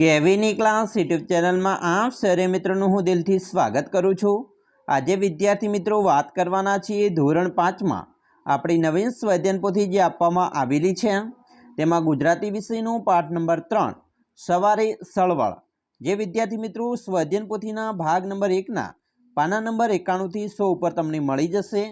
કેવીની class YouTube ચેનલમાં આપ સરે મિત્રોનું હું દિલથી સ્વાગત કરું છું। આજે વિદ્યાર્થી મિત્રો વાત કરવાના છીએ ધોરણ 5માં આપણી નવીન સ્વાધ્યાયન પોથી જે આપવામાં આવેલી છે તેમાં ગુજરાતી વિષયનું પાઠ નંબર 3 સવારે સળવળ। જે વિદ્યાર્થી મિત્રો સ્વાધ્યાયન પોથીના ભાગ નંબર 1ના પાના નંબર 91 થી 100 ઉપર તમને મળી જશે,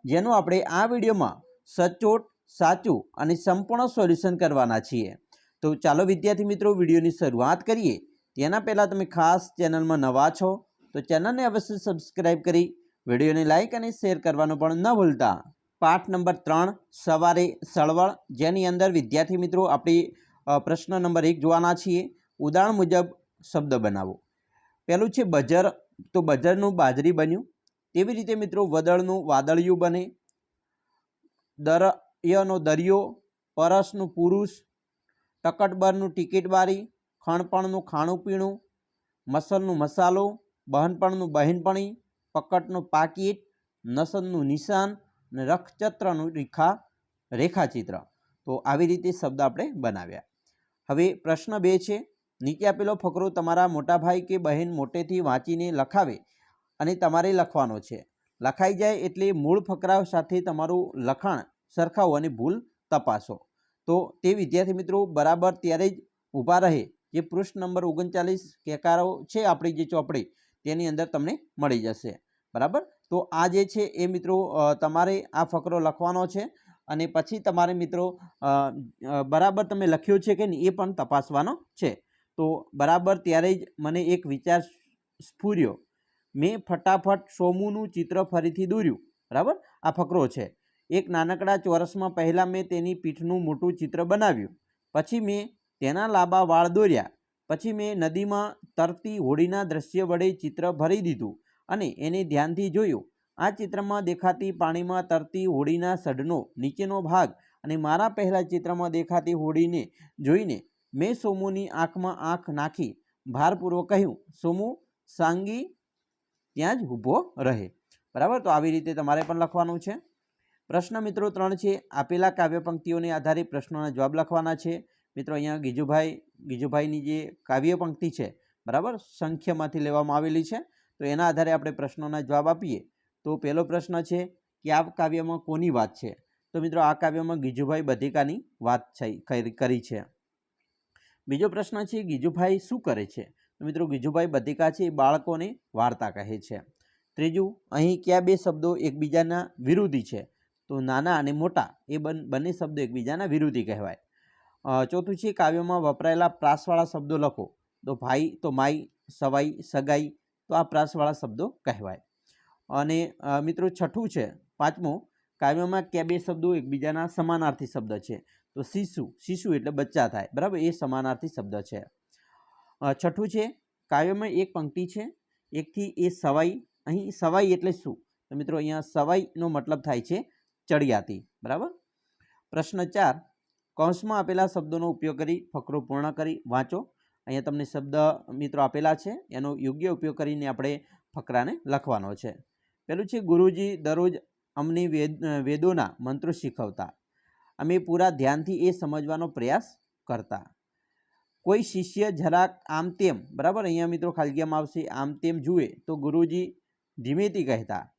જેનું આપણે આ વિડીયોમાં સચોટ, સાચું અને સંપૂર્ણ સોલ્યુશન કરવાના છીએ। तो चलो विद्यार्थी मित्रों वीडियो की शुरुआत करिए तेना पहला तमे खास चैनल में नवा छो तो चैनल ने अवश्य सब्सक्राइब करी वीडियो ने लाइक और शेर करवानो पण न भूलता। पाठ नंबर 3 सवारे सळवळ, जेनी अंदर विद्यार्थी मित्रों अपनी प्रश्न नंबर 1 जोवाना छीए। उदाहरण मुजब शब्द बनावो। पहलू छे बजर, तो बजरनु बाजरी बन्यु। तेवी रीते मित्रों वदळनु वादळियु बने, दरियानो दरियो, परसनु पुरुष, टकटबरनु टिकिटबारी, खणपणनु खाणु पीणु, मसलनु मसालो, बहनपणनु बहनपणी, पकटनु पाकिट, नसननु निशान, रक्षत्रनु रेखाचित्र। तो આવી રીતે શબ્દ આપણે બનાવ્યા। હવે પ્રશ્ન 2 છે। નીચે આપેલો ફકરો તમારા મોટા ભાઈ કે બહેન મોટેથી વાંચીને લખાવે અને તમારે લખવાનો છે। લખાઈ જાય એટલે મૂળ ફકરા સાથે તમારું લખાણ સરખાવો અને ભૂલ તપાસો। तो ते विद्यार्थी मित्रों बराबर त्यारे ज ऊभा रहे। जे पृष्ठ नंबर 39 केकारो छे आपणी जे चोपड़ी तेनी अंदर तमने मळी जशे। बराबर, तो आ जे छे ए मित्रों तमारे आ फकरो लखवानो छे अने पछी तमारे मित्रों बराबर तमे लख्यो छे के नहीं ए पण तपासवानो छे। तो बराबर त्यारे ज मने एक विचार स्फुर्यो। मैं फटाफट सोमूनु चित्र फरीथी दोर्यु। बराबर, आ फकरो छे। एक नानकड़ा चौरस में पहला मैं तेनी पीठनु मोटू चित्र बनाव्यु, पछी मैं तेना लांबा वाळ दोर्या, पछी मैं नदी में तरती होड़ीना दृश्य वडे चित्र भरी दीधुं अने एने ध्यानथी जोयुं। आ चित्र में देखाती पाणी में तरती होड़ीना सढनो नीचेनो भाग अने मारा पहला चित्र में देखाती होड़ीने जोईने मैं सोमूनी आँख में आँख नाखी भारपूर्वक कह्युं, सोमू सांगी त्यां ज ऊभो रहे। बराबर, तो आवी रीते तमारे पण लखवानुं छे। प्रश्न मित्रों 3 है। आपेला काव्य पंक्तिओं ने आधारे प्रश्नों जवाब लखवाना है। मित्रों अहींया गीजुभाई जे काव्य पंक्ति है बराबर संख्या में लेवामां आवेली है, तो एना आधारे आपणे प्रश्नों जवाब आपीए। तो पहलो प्रश्न है कि आ काव्य में कोनी वात है? तो मित्रों आ काव्य में गीजुभाई बधिकानी वात करी है। बीजो प्रश्न है गीजुभाई शुं करे छे? तो मित्रों गीजुभाई बधिका छे बाळकोने वार्ता कहे छे। त्रीजू, अहीं क्या बे शब्दों एकबीजाना विरोधी है? तो नाना अने मोटा ए बने शब्दों एकबीजाना विरोधी कहेवाय। चौथुं छे काव्य में वपरायेला प्रासवाळा शब्दों लखो। तो भाई, तो माई, सवाई, सगाई, तो आ प्रासवाळा शब्दों कहेवाय। अने मित्रों छठुं छे 5मो, काव्य में क्या बे शब्दों एकबीजाना समानार्थी शब्द है? तो शिशु, शिशु एटले बच्चा थाय, बराबर, ए समानार्थी शब्द है। छठुं छे काव्य में एक पंक्ति है, एक थी ए सवाई। अहीं सवाई एटले शुं? तो मित्रों अहींया सवाईनो मतलब थाय छे चढ़ियाती। बराबर। प्रश्न 4, कौंस में आपेला शब्दों उपयोग करी फकरो पूर्ण करी वाँचो। अहींया तमने शब्द मित्रों आपेला छे, एनो योग्य उपयोग करीने आपणे फकराने लखवानो छे। पहेलुं छे गुरुजी दररोज अमने वेदोना मंत्रो शीखवता, अमे पूरा ध्यानथी ए समजवानो प्रयास करता। कोई शिष्य જરાક आम तेम, बराबर, अहींया मित्रों खाली जग्यामां आवशे आम तेम जुए तो गुरुजी धीमेथी कहेता।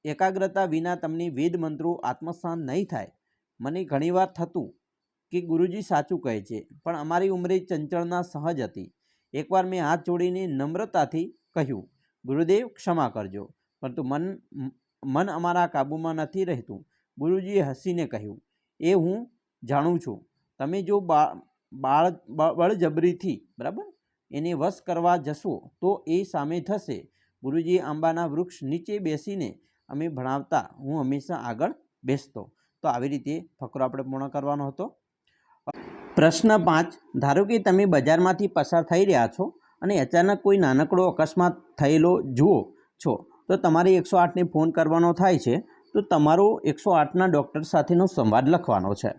एकाग्रता विना तमने वेद मंत्रों आत्मसात नहीं थाय। मने घणीवार थतुं कि गुरुजी साचुं कहे छे, पण अमारी उमरे चंचलना सहज हती। एकवार मैं हाथ जोड़ीने नम्रताथी कह्युं, गुरुदेव क्षमा करजो, परंतु मन अमारा काबूमां नथी रहेतुं। गुरुजीए हसीने कह्युं, ए हूँ जाणुं छुं, तमे जो बळजबरीथी बराबर एने वश करवा जशो तो ए सामे थशे। गुरुजीए आंबाना वृक्ष नीचे बेसीने अमे भणावता हूँ हमेशा आगळ बेसतो। तो આવી રીતે ફકરો આપણે પૂર્ણ કરવાનો હતો। પ્રશ્ન 5, ધારો કે તમે બજારમાંથી પસાર થઈ રહ્યા છો અને અચાનક કોઈ નાનકડો અકસ્માત થયેલો જુઓ છો, તો તમારે 108ને ફોન કરવાનો થાય છે। તો તમારો 108ના ડૉક્ટર સાથેનો સંવાદ લખવાનો છે।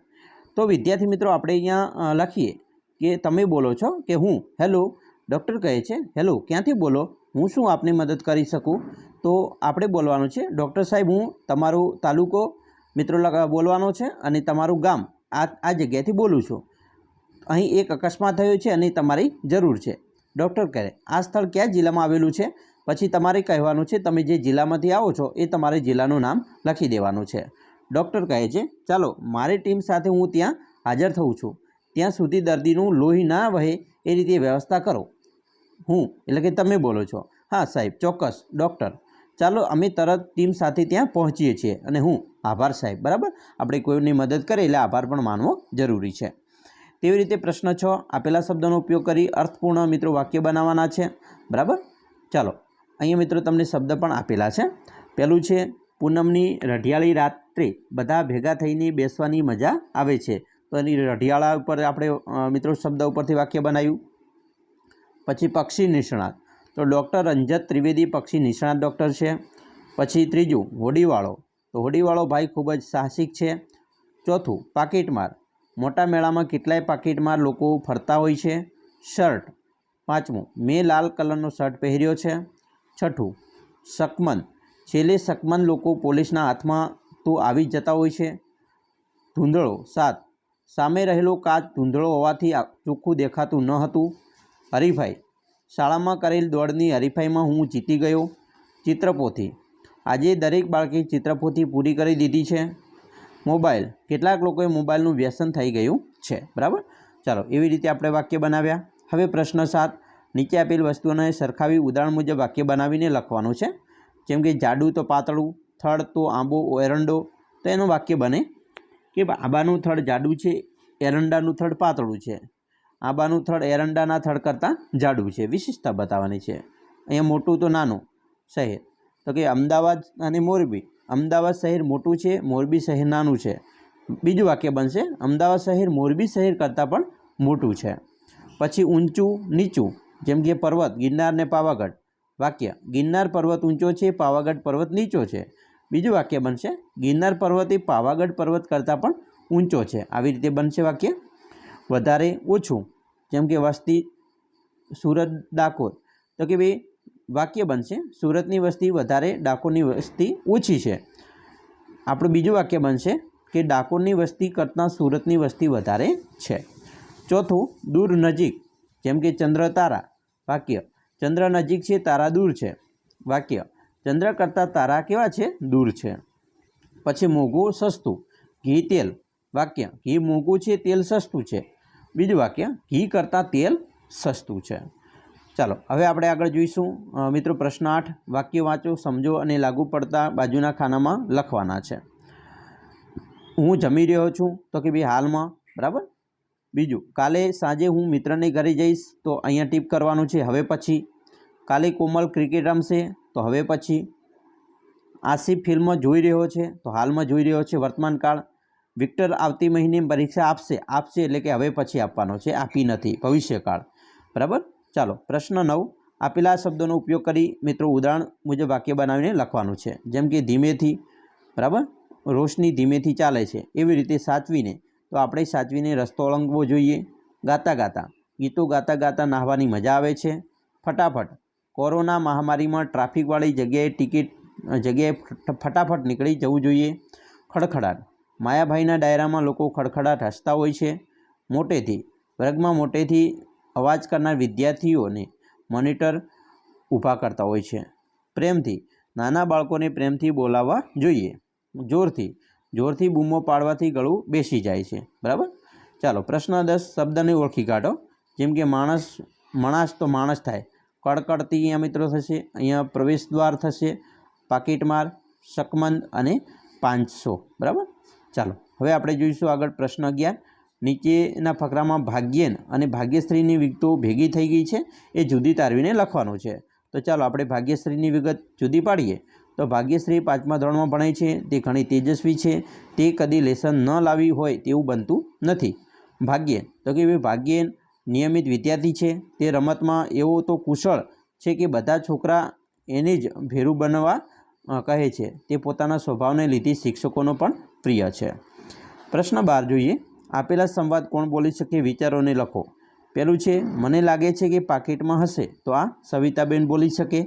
તો વિદ્યાર્થી મિત્રો આપણે અહીંયા લખીએ કે તમે બોલો છો કે હું, હેલો, ડૉક્ટર કહે છે, હેલો, ક્યાંથી બોલો, હું શું આપની મદદ કરી શકું? तो આપણે બોલવાનું છે, ડૉક્ટર સાહેબ હું તમારો તાલુકો મિત્રો બોલવાનો છે અને તમારું ગામ આ જગ્યાએથી બોલું છું। અહીં એક અકસ્માત થયો છે અને તમારી જરૂર છે. ડૉક્ટર કહે આ સ્થળ કયા જિલ્લામાં આવેલું છે? પછી તમારે કહેવાનું છે તમે જે જિલ્લામાંથી આવો છો એ તમારે જિલ્લાનું નામ લખી દેવાનું છે. ડૉક્ટર કહે છે ચાલો મારી ટીમ સાથે હું ત્યાં હાજર થઉં છું, ત્યાં સુધી દર્દીનું લોહી ના વહે એ રીતે વ્યવસ્થા કરો. હું એટલે કે તમે બોલો છો. હા સાહેબ ચોક્કસ ડૉક્ટર, ચાલો અમે તરત ટીમ સાથે ત્યાં પહોંચીએ છીએ. અને હું આભાર સાહેબ. બરાબર, આપણે કોઈની મદદ કરે એટલે આભાર પણ માનવો જરૂરી છે. તેવી રીતે પ્રશ્ન 6 આપેલા શબ્દોનો ઉપયોગ કરી અર્થપૂર્ણ મિત્રો વાક્ય બનાવવાના છે. બરાબર, ચાલો અહીંયા મિત્રો તમને શબ્દ પણ આપેલા છે. પહેલું છે પૂનમની રઢિયાળી રાત્રે બધા ભેગા થઈને બેસવાની મજા આવે છે. તો એની રઢિયાળા ઉપર આપણે મિત્રો શબ્દ ઉપરથી વાક્ય બનાવ્યું. પછી પક્ષી નિષ્ણાત, તો ડૉક્ટર રંજત ત્રિવેદી પક્ષી નિષ્ણાત ડૉક્ટર છે. પછી ત્રીજું હોડીવાળો, તો હોડીવાળો ભાઈ ખૂબ જ સાહસિક છે. ચોથું પાકીટમાર, મોટા મેળામાં કેટલાય પાકીટમાર લોકો ફરતા હોય છે. શર્ટ. પાંચમું મેં લાલ કલરનો શર્ટ પહેર્યો છે. છઠ્ઠું શકમન, છેલ્લે શકમન લોકો પોલીસના હાથમાં તો આવી જતા હોય છે. ધૂંધળો. 7 સામે રહેલો કાચ ધૂંધળો હોવાથી ચોખ્ખું દેખાતું ન હતું. હરીફાઈ, શાળામાં કરેલ દોડની હરીફાઈમાં હું જીતી ગયો. ચિત્રપોથી, આજે દરેક બાળકે ચિત્રપોથી પૂરી કરી દીધી છે. મોબાઈલ, કેટલાક લોકોએ મોબાઈલનું વ્યસન થઈ ગયું છે. બરાબર, ચાલો એવી રીતે આપણે વાક્ય બનાવ્યા. હવે પ્રશ્ન 7 નીચે આપેલ વસ્તુઓને સરખાવી ઉદાહરણ મુજબ વાક્ય બનાવીને લખવાનું છે. જેમ કે જાડું તો પાતળું, થડ તો આંબો એરંડો. તો એનું વાક્ય બને કે આંબાનું થડ જાડું છે, એરંડાનું થડ પાતળું છે. આંબાનું થડ એરંડાના થડ કરતાં જાડું છે. વિશેષતા બતાવવાની છે. અહીંયા મોટું તો નાનું શહેર, તો કે અમદાવાદ અને મોરબી. અમદાવાદ શહેર મોટું છે, મોરબી શહેર નાનું છે. બીજું વાક્ય બનશે અમદાવાદ શહેર મોરબી શહેર કરતાં પણ મોટું છે. પછી ઊંચું નીચું, જેમ કે પર્વત ગિરનાર ને પાવાગઢ. વાક્ય ગિરનાર પર્વત ઊંચો છે, પાવાગઢ પર્વત નીચો છે. બીજું વાક્ય બનશે ગિરનાર પર્વત એ પાવાગઢ પર્વત કરતાં પણ ઊંચો છે. આવી રીતે બનશે વાક્ય. વધારે ઓછું, જેમ કે વસ્તી સુરત ડાકોર, તો કે ભાઈ વાક્ય બનશે સુરતની વસ્તી વધારે, ડાકોરની વસ્તી ઓછી છે. આપણું બીજું વાક્ય બનશે કે ડાકોરની વસ્તી કરતાં સુરતની વસ્તી વધારે છે. ચોથું દૂર નજીક, જેમ કે ચંદ્ર તારા. વાક્ય ચંદ્ર નજીક છે, તારા દૂર છે. વાક્ય ચંદ્ર કરતાં તારા કેવા છે? દૂર છે. પછી મોંઘું સસ્તું, ઘી તેલ. વાક્ય ઘી મોંઘું છે, તેલ સસ્તું છે. બીજું વાક્ય ઘી કરતાં તેલ સસ્તું છે. ચાલો હવે આપણે આગળ જોઈશું મિત્રો પ્રશ્ન 8 વાક્ય વાંચો, સમજો અને લાગુ પડતા બાજુના ખાનામાં લખવાના છે. હું જમી રહ્યો છું, તો કે ભાઈ હાલમાં. બરાબર. બીજું કાલે સાંજે હું મિત્રને ઘરે જઈશ, તો અહીંયા ટીપ કરવાનું છે હવે પછી. કાલે કોમલ ક્રિકેટ રમશે, તો હવે પછી. આસિફ ફિલ્મ જોઈ રહ્યો છે, તો હાલમાં જોઈ રહ્યો છે વર્તમાનકાળ. વિક્ટર આવતી મહિને પરીક્ષા આપશે, આપશે એટલે કે હવે પછી આપવાનો છે, આપી નથી ભવિષ્યકાળ. બરાબર. ચાલો પ્રશ્ન 9 આપેલા શબ્દોનો ઉપયોગ કરી મિત્રો ઉદાહરણ મુજબ વાક્ય બનાવીને લખવાનું છે. જેમ કે ધીમેથી. બરાબર, રોશની ધીમેથી ચાલે છે. એવી રીતે સાચવીને, તો આપણે સાચવીને રસ્તો ઓળંગવો જોઈએ. ગાતા ગાતા, ગીતો ગાતા ગાતા નાહવાની મજા આવે છે. ફટાફટ, કોરોના મહામારીમાં ટ્રાફિકવાળી જગ્યાએ ફટાફટ નીકળી જવું જોઈએ. ખડખડાટ, માયાભાઈના ડાયરામાં લોકો ખડખડાટ હસતા હોય છે. મોટેથી, વર્ગમાં મોટેથી અવાજ કરનાર વિદ્યાર્થીઓને મોનિટર ઊભા કરતા હોય છે. પ્રેમથી, નાના બાળકોને પ્રેમથી બોલાવવા જોઈએ. જોરથી, જોરથી બૂમો પાડવાથી ગળું બેસી જાય છે. બરાબર. ચાલો પ્રશ્ન 10 શબ્દને ઓળખી કાઢો. જેમ કે માણસ તો માણસ થાય. કડકડતી અહીંયા મિત્રો થશે, અહીંયા પ્રવેશ દ્વાર થશે. પાકીટમાર, શકમંદ અને 500. બરાબર. ચાલો હવે આપણે જોઈશું આગળ પ્રશ્ન 11 નીચેના ફકરામાં ભાગ્યેન અને ભાગ્યશ્રીની વિગતો ભેગી થઈ ગઈ છે, એ જુદી તારવીને લખવાનું છે. તો ચાલો આપણે ભાગ્યશ્રીની વિગત જુદી પાડીએ. તો ભાગ્યશ્રી 5મા ધોરણમાં ભણે છે, તે ઘણી તેજસ્વી છે, તે કદી લેસન ન લાવી હોય તેવું બનતું નથી. ભાગ્યેન, તો કે ભાગ્યેન નિયમિત વિદ્યાર્થી છે, તે રમતમાં એવો તો કુશળ છે કે બધા છોકરા એને જ ભેરું બનવા કહે છે. તે પોતાના સ્વભાવને લીધે શિક્ષકોનો પણ પ્રિય છે. પ્રશ્ન 12 જોઈએ. આપેલા સંવાદ કોણ બોલી શકે? વિચારોને લખો. પહેલું છે મને લાગે છે કે પાકીટમાં હશે, તો આ સવિતાબેન બોલી શકે.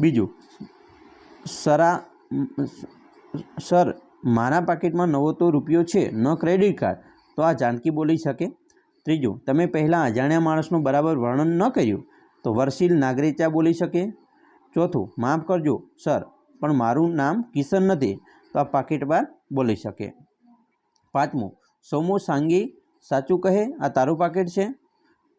બીજું સર મારા પાકીટમાં નવો તો રૂપિયો છે, ન ક્રેડિટ કાર્ડ, તો આ જાનકી બોલી શકે. ત્રીજું, તમે પહેલાં અજાણ્યા માણસનું બરાબર વર્ણન ન કર્યું તો વર્ષીલ નાગરેચા બોલી શકે. ચોથું, માફ કરજો સર પણ મારું નામ કિશન નથી તો આ પાકીટબાર બોલી શકે. પાંચમું, સોમુ સાંગી સાચું કહે આ તારું પાકીટ છે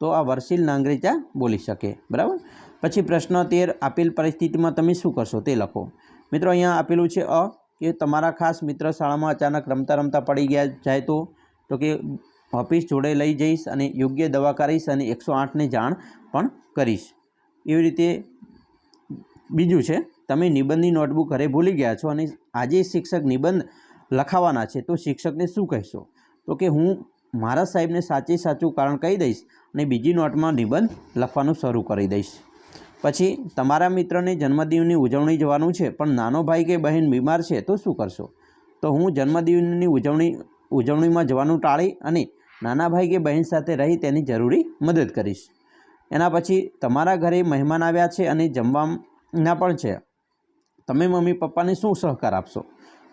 તો આ વર્ષીલ નાગરેચા બોલી શકે. બરાબર. પછી પ્રશ્ન 13, આપેલ પરિસ્થિતિમાં તમે શું કરશો તે લખો. મિત્રો અહીંયા આપેલું છે કે તમારા ખાસ મિત્ર શાળામાં અચાનક રમતા રમતા પડી ગયા જાય તો કે ઓફિસ જોડે લઈ જઈશ અને યોગ્ય દવા કરીશ અને 108ને જાણ પણ કરીશ. એવી રીતે બીજું છે, તમે નિબંધની નોટબુક ઘરે ભૂલી ગયા છો અને આજે શિક્ષક નિબંધ લખાવાના છે તો શિક્ષકને શું કહેશો? તો કે હું મારા સાહેબને સાચું કારણ કહી દઈશ અને બીજી નોટમાં નિબંધ લખવાનું શરૂ કરી દઈશ. પછી તમારા મિત્રને જન્મદિવસની ઉજવણી જવાનું છે પણ નાનો ભાઈ કે બહેન બીમાર છે તો શું કરશો? તો હું જન્મદિવસની ઉજવણીમાં જવાનું ટાળી અને નાના ભાઈ કે બહેન સાથે રહી તેની જરૂરી મદદ કરીશ. એના પછી તમારા ઘરે મહેમાન આવ્યા છે અને જમવાના પણ છે, તમે મમ્મી પપ્પાને શું સહકાર આપશો?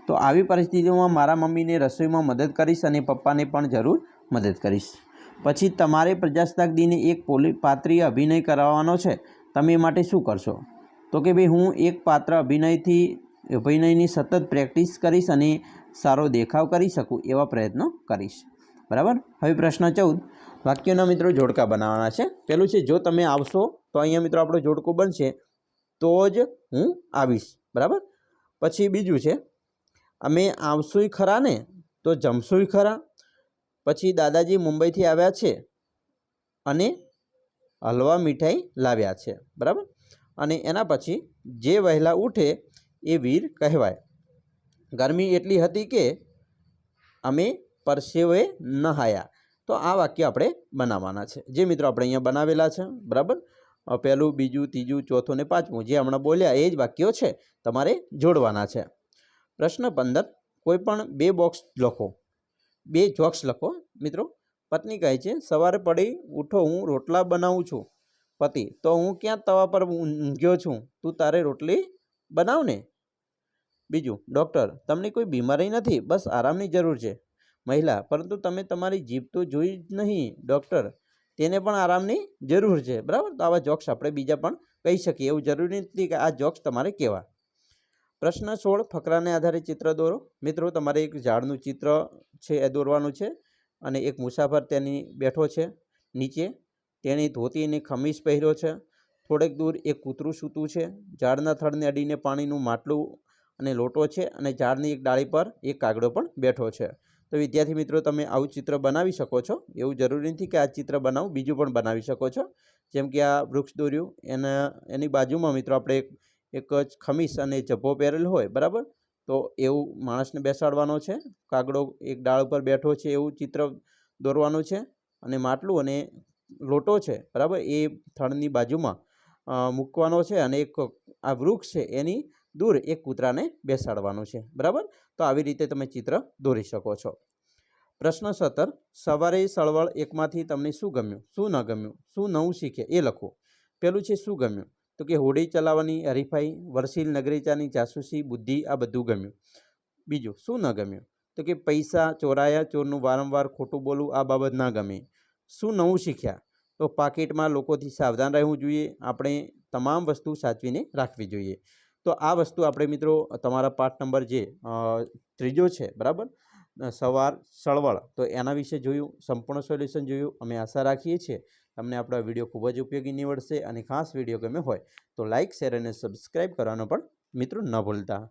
તો આવી પરિસ્થિતિમાં મારા મમ્મીને રસોઈમાં મદદ કરીશ અને પપ્પાને પણ જરૂર મદદ કરીશ. પછી તમારે પ્રજાસત્તાક દિને એક પાત્રીય અભિનય કરાવવાનો છે, તમે એ માટે શું કરશો? તો કે ભાઈ હું એક પાત્ર અભિનયની સતત પ્રેક્ટિસ કરીશ અને સારો દેખાવ કરી શકું એવા પ્રયત્નો કરીશ. બરાબર. હવે પ્રશ્ન 14, વાક્યોના મિત્રો જોડકા બનાવવાના છે. પહેલું છે, જો તમે આવશો તો અહીંયા મિત્રો આપણો જોડકો બનશે તો જ હું આવીશ. બરાબર. પછી બીજું છે, અમે આવશુંય ખરા ને તો જમશુંય ખરા. પછી દાદાજી મુંબઈથી આવ્યા છે અને હલવા મીઠાઈ લાવ્યા છે. બરાબર. અને એના પછી જે વહેલા ઉઠે એ વીર કહેવાય. ગરમી એટલી હતી કે અમે પરસેવે નહાયા. તો આ વાક્ય આપણે બનાવવાના છે, જે મિત્રો આપણે અહીંયા બનાવેલા છે. બરાબર. પહેલું, બીજું, ત્રીજું, ચોથું અને પાંચમું જે હમણાં બોલ્યા એ જ વાક્યો છે, તમારે જોડવાના છે. પ્રશ્ન 15, કોઈ પણ 2 બોક્સ લખો, 2 જોક્સ લખો. મિત્રો, પત્ની કહે છે, સવારે પડી ઉઠો હું રોટલા બનાવું છું. પતિ, તો હું ક્યાં તવા પર ઊંઘ્યો છું, તું તારે રોટલી બનાવ ને. બીજું, ડૉક્ટર, તમને કોઈ બીમારી નથી, બસ આરામની જરૂર છે. મહિલા, પરંતુ તમે તમારી જીભ તો જોઈ જ નહીં ડૉક્ટર, તેને પણ આરામની જરૂર છે. બરાબર. તો આવા જોક્સ આપણે બીજા પણ કહી શકીએ, એવું જરૂરી નથી કે આ જોક્સ તમારે કહેવા. પ્રશ્ન 16, ફકરાને આધારે ચિત્ર દોરો. મિત્રો, તમારે એક ઝાડનું ચિત્ર છે એ દોરવાનું છે અને એક મુસાફર તેની બેઠો છે નીચે, તેની ધોતી અને ખમીસ પહેર્યો છે. થોડેક દૂર એક કૂતરું સૂતું છે. ઝાડના થડને અડીને પાણીનું માટલું અને લોટો છે અને ઝાડની એક ડાળી પર એક કાગડો પણ બેઠો છે. તો વિદ્યાર્થી મિત્રો, તમે આવું ચિત્ર બનાવી શકો છો. એવું જરૂરી નથી કે આ ચિત્ર બનાવું, બીજું પણ બનાવી શકો છો. જેમ કે આ વૃક્ષ દોર્યું, એની બાજુમાં મિત્રો આપણે એક જ ખમીસ અને જબ્બો પહેરેલ હોય. બરાબર. તો એવું માણસને બેસાડવાનો છે. કાગડો એક ડાળ પર બેઠો છે એવું ચિત્ર દોરવાનું છે અને માટલું અને લોટો છે, બરાબર, એ થડની બાજુમાં મૂકવાનો છે અને એક આ વૃક્ષ છે એની દૂર એક કૂતરાને બેસાડવાનું છે. બરાબર. તો આવી રીતે તમે ચિત્ર દોરી શકો છો. પ્રશ્ન 17, સવારે સળવળ એકમાંથી તમને શું ગમ્યું, શું ન ગમ્યું, શું નવું શીખે એ લખો. પહેલું છે શું ગમ્યું, તો કે હોડી ચલાવવાની હરીફાઈ, વર્ષીલ નગરેચાની જાસૂસી, બુદ્ધિ, આ બધું ગમ્યું. બીજું, શું ન ગમ્યું, તો કે પૈસા ચોરાયા, ચોરનું વારંવાર ખોટું બોલવું, આ બાબત ના ગમે. શું નવું શીખ્યા, તો પાકીટમાં લોકોથી સાવધાન રહેવું જોઈએ, આપણે તમામ વસ્તુ સાચવીને રાખવી જોઈએ. તો આ વસ્તુ આપણે મિત્રો તમારા પાઠ નંબર જે 3 છે, બરાબર, સવાર સળવળ, તો એના વિશે જોયું, સંપૂર્ણ સોલ્યુશન જોયું. અમે આશા રાખીએ છીએ તમને આપણો વિડીયો ખૂબ જ ઉપયોગી નીવડશે અને ખાસ વિડીયો ગમે હોય તો લાઇક, શેર અને સબસ્ક્રાઈબ કરવાનો પણ મિત્રો ન ભૂલતા.